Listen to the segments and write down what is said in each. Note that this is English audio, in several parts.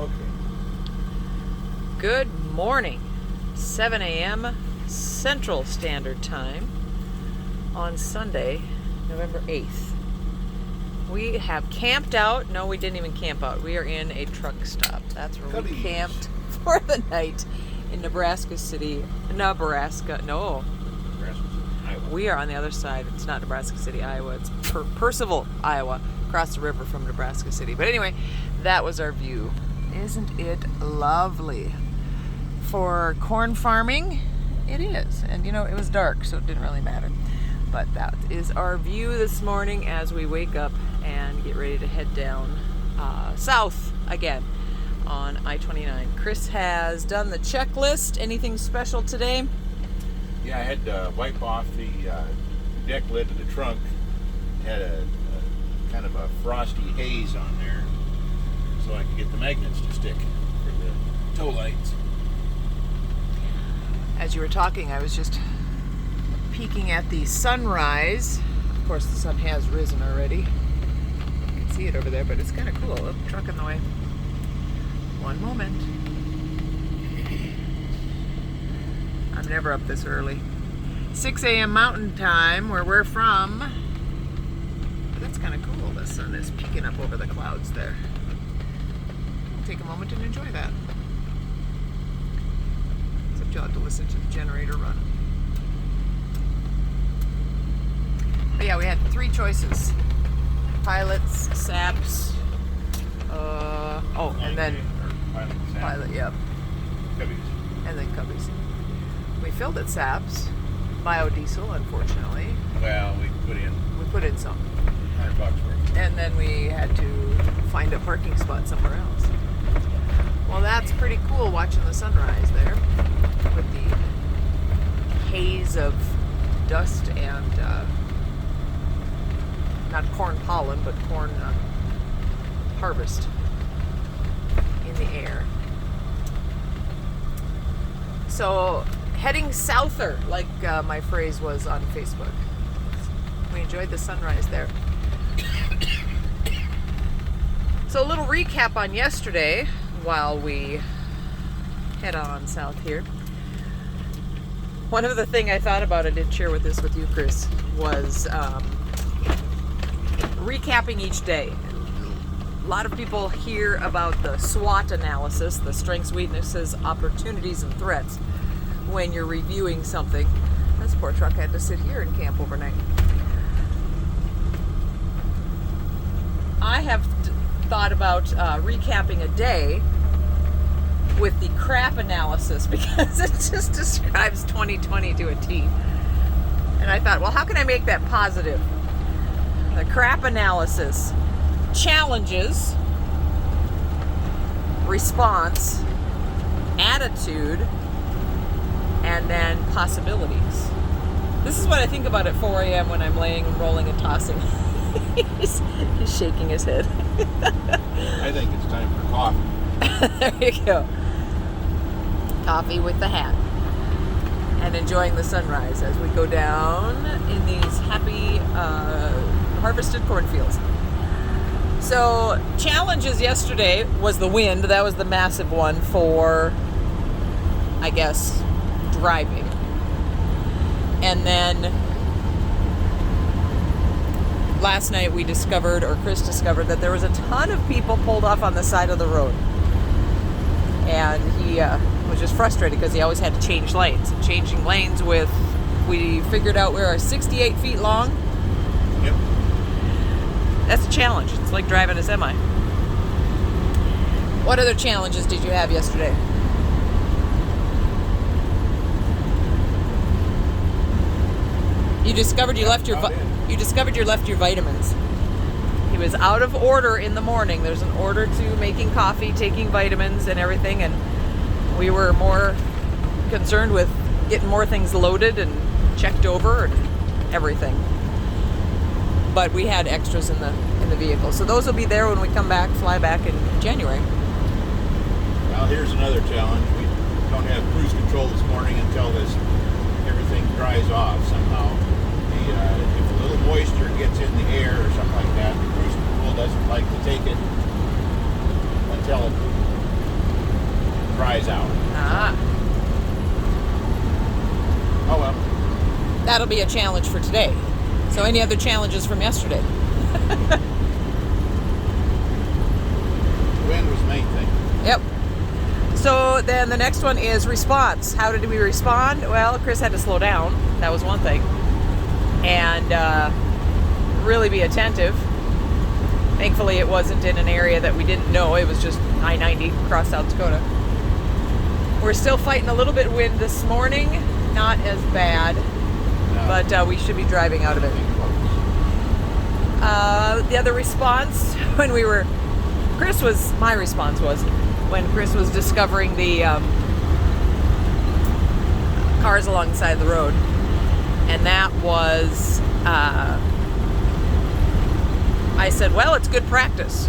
Okay. Good morning, 7 a.m. Central Standard Time on Sunday, November 8th. We have camped out. No, we didn't even camp out. We are in a truck stop. That's where we camped for the night in Nebraska City. Nebraska, Iowa. We are on the other side. It's not Nebraska City, Iowa. It's Percival, Iowa, across the river from Nebraska City. But anyway, that was our view. Isn't it lovely? For corn farming, it is. And you know, it was dark, so it didn't really matter. But that is our view this morning as we wake up and get ready to head down south again on I-29. Chris has done the checklist. Anything special today? Yeah, I had to wipe off the deck lid of the trunk. Had a kind of a frosty haze on there, so I could get the magnets to stick for the tow lights. As you were talking, I was just peeking at the sunrise. Of course, the sun has risen already. You can see it over there, but it's kind of cool. Oh, truck in the way. One moment. I'm never up this early. 6 a.m. Mountain Time, where we're from. But that's kind of cool. The sun is peeking up over the clouds there. We'll take a moment and enjoy that. Except you'll have to listen to the generator run. But yeah, we had 3 choices. Pilots, SAPs, and then pilot, yep. Cubbies. And then Cubbies. We filled at SAPs, biodiesel, unfortunately. Well, we put in some. $100 worth. And then we had to find a parking spot somewhere else. Well, that's pretty cool watching the sunrise there with the haze of dust and not corn pollen, but corn harvest in the air. So, heading souther, like my phrase was on Facebook. We enjoyed the sunrise there. So, a little recap on yesterday while we head on south here. One of the things I thought about, I did share with you, Chris, was recapping each day. A lot of people hear about the SWOT analysis, the strengths, weaknesses, opportunities, and threats when you're reviewing something. This poor truck had to sit here and camp overnight. I have thought about recapping a day with the crap analysis because it just describes 2020 to a T. And I thought, well, how can I make that positive? The crap analysis: challenges, response, attitude, and then possibilities. This is what I think about at 4 a.m. when I'm laying and rolling and tossing. He's shaking his head. I think it's time for coffee. There you go. Coffee with the hat. And enjoying the sunrise as we go down in these happy harvested cornfields. So, challenges yesterday was the wind. That was the massive one for, I guess, driving. And then last night Chris discovered that there was a ton of people pulled off on the side of the road. And he was just frustrated because he always had to change lanes. Changing lanes we figured out we were 68 feet long. Yep. That's a challenge. It's like driving a semi. What other challenges did you have yesterday? You discovered you left your vitamins. He was out of order in the morning. There's an order to making coffee, taking vitamins and everything, and we were more concerned with getting more things loaded and checked over and everything. But we had extras in the vehicle. So those will be there when we fly back in January. Well, here's another challenge. We don't have cruise control this morning until everything dries off somehow. If a little moisture gets in the air or something like that, the cruise control doesn't like to take it until it dries out. Ah. Oh well. That'll be a challenge for today. So any other challenges from yesterday? Wind was the main thing. Yep. So then the next one is response. How did we respond? Well, Chris had to slow down. That was one thing. And really be attentive. Thankfully, it wasn't in an area that we didn't know. It was just I-90 across South Dakota. We're still fighting a little bit of wind this morning. Not as bad, No. but we should be driving out of it. The other response when we were, my response was when Chris was discovering the cars along the side of the road, and that was, I said, well, it's good practice.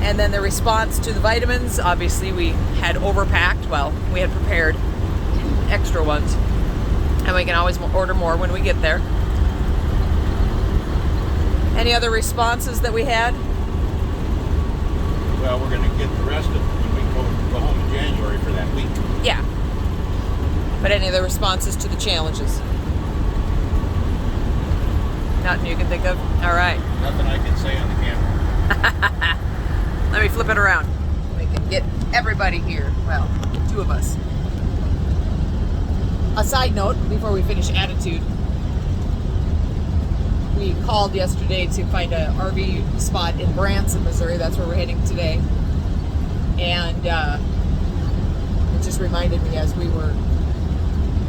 And then the response to the vitamins, obviously we had overpacked. Well, we had prepared extra ones, and we can always order more when we get there. Any other responses that we had? Well, we're going to get the rest of it when we go home in January for that week. Yeah. But any other responses to the challenges? Nothing you can think of? All right. Nothing I can say on the camera. Let me flip it around. We can get everybody here. Well, two of us. A side note, before we finish attitude, we called yesterday to find an RV spot in Branson, Missouri. That's where we're heading today. And it just reminded me as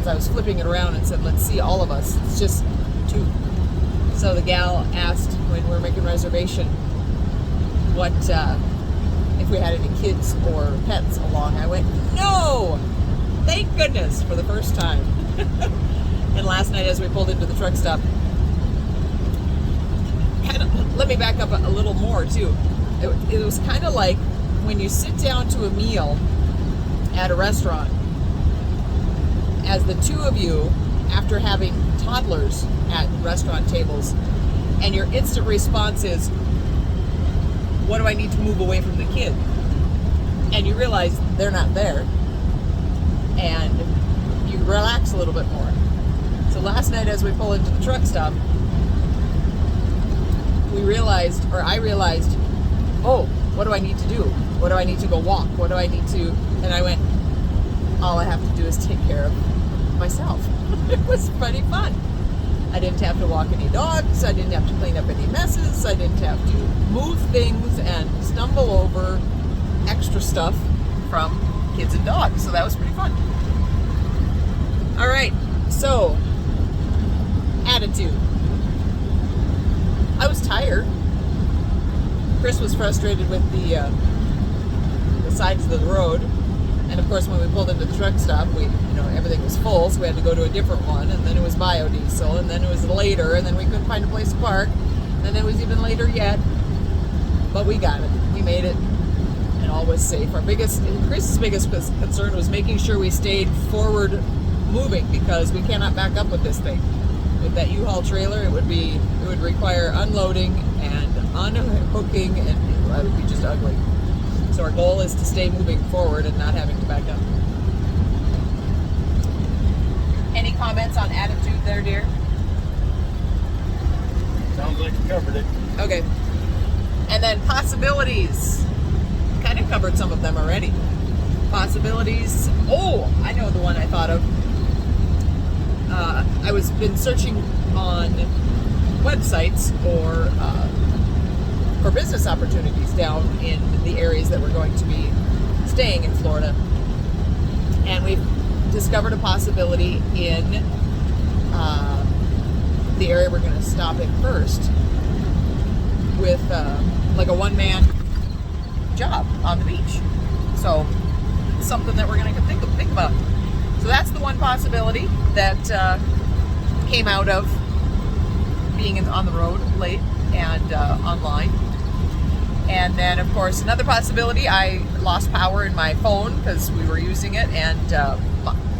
I was flipping it around and said, let's see all of us. It's just two. So the gal asked when we were making reservation what if we had any kids or pets along. I went, no! Thank goodness, for the first time. And last night as we pulled into the truck stop, let me back up a little more too. It was kind of like when you sit down to a meal at a restaurant, as the two of you, after having toddlers at restaurant tables, and your instant response is, what do I need to move away from the kid? And you realize they're not there, and you relax a little bit more. So last night as we pull into the truck stop, I realized, oh, what do I need to do? What do I need to go walk? What do I need to, and I went, all I have to do is take care of myself. It was pretty fun. I didn't have to walk any dogs. I didn't have to clean up any messes. I didn't have to move things and stumble over extra stuff from kids and dogs. So that was pretty fun. All right, so attitude. I was tired. Chris was frustrated with the sides of the road, and of course when we pulled into the truck stop, everything was full, so we had to go to a different one, and then it was biodiesel, and then it was later, and then we couldn't find a place to park, and then it was even later yet. But we got it. We made it, and all was safe. Chris's biggest concern was making sure we stayed forward moving, because we cannot back up with this thing. With that U-Haul trailer, it would require unloading and unhooking, and it would be just ugly. So our goal is to stay moving forward and not having to back up. Any comments on attitude there, dear? Sounds like you covered it. Okay. And then possibilities. Kind of covered some of them already. Possibilities. Oh, I know the one I thought of. I was been searching on websites for business opportunities down in the areas that we're going to be staying in Florida, and we've discovered a possibility in the area we're going to stop in first with like a one-man job on the beach. So something that we're going to think about. So that's the one possibility that came out of being on the road late and online. And then, of course, another possibility, I lost power in my phone because we were using it, and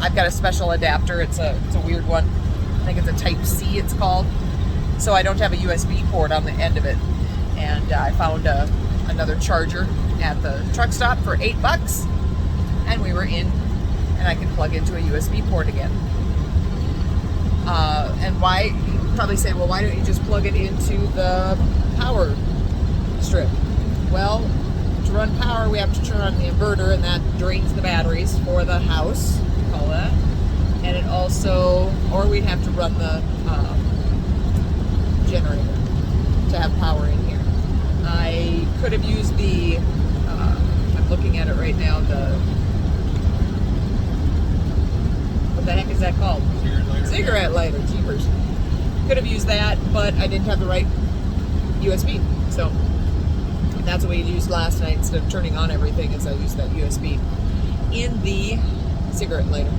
I've got a special adapter. It's a weird one. I think it's a Type-C, it's called. So I don't have a USB port on the end of it. And I found a another charger at the truck stop for $8, and we were in, and I can plug into a USB port again. And why? You probably say, well, why don't you just plug it into the power strip? Well, to run power, we have to turn on the inverter, and that drains the batteries for the house, we call that. And it also, or we'd have to run the generator to have power in here. I could have used the, I'm looking at it right now, what the heck is that called? Cigarette lighter, jeepers. Could have used that, but I didn't have the right USB. So that's what we used last night. Instead of turning on everything, is I used that USB in the cigarette lighter.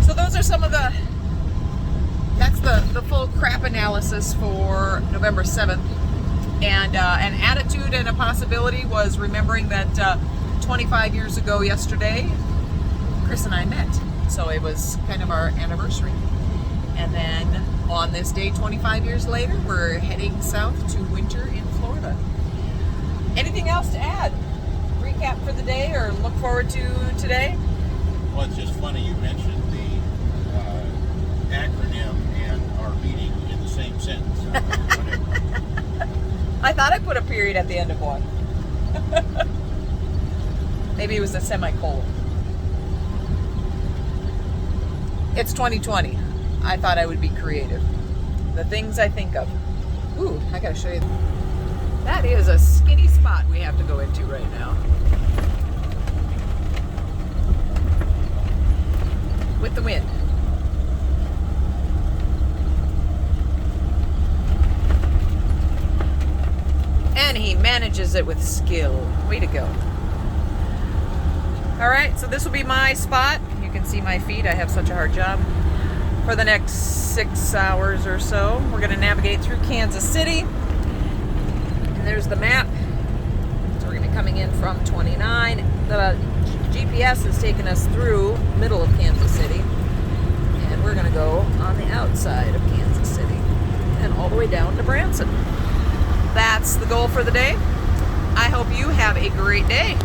So those are some of that's the full crap analysis for November 7th. And an attitude and a possibility was remembering that 25 years ago yesterday, Chris and I met. So it was kind of our anniversary. And then on this day, 25 years later, we're heading south to winter in Florida. Anything else to add? Recap for the day or look forward to today? Well, it's just funny you mentioned the acronym and our meeting in the same sentence. I thought I put a period at the end of one. Maybe it was a semicolon. It's 2020. I thought I would be creative. The things I think of. Ooh, I gotta show you. That is a skinny spot we have to go into right now. With the wind. And he manages it with skill. Way to go. Alright, so this will be my spot. You can see my feet. I have such a hard job. For the next 6 hours or so, we're going to navigate through Kansas City. And there's the map. So we're going to be coming in from 29. The GPS has taken us through middle of Kansas City. And we're going to go on the outside of Kansas City. And all the way down to Branson. That's the goal for the day. I hope you have a great day.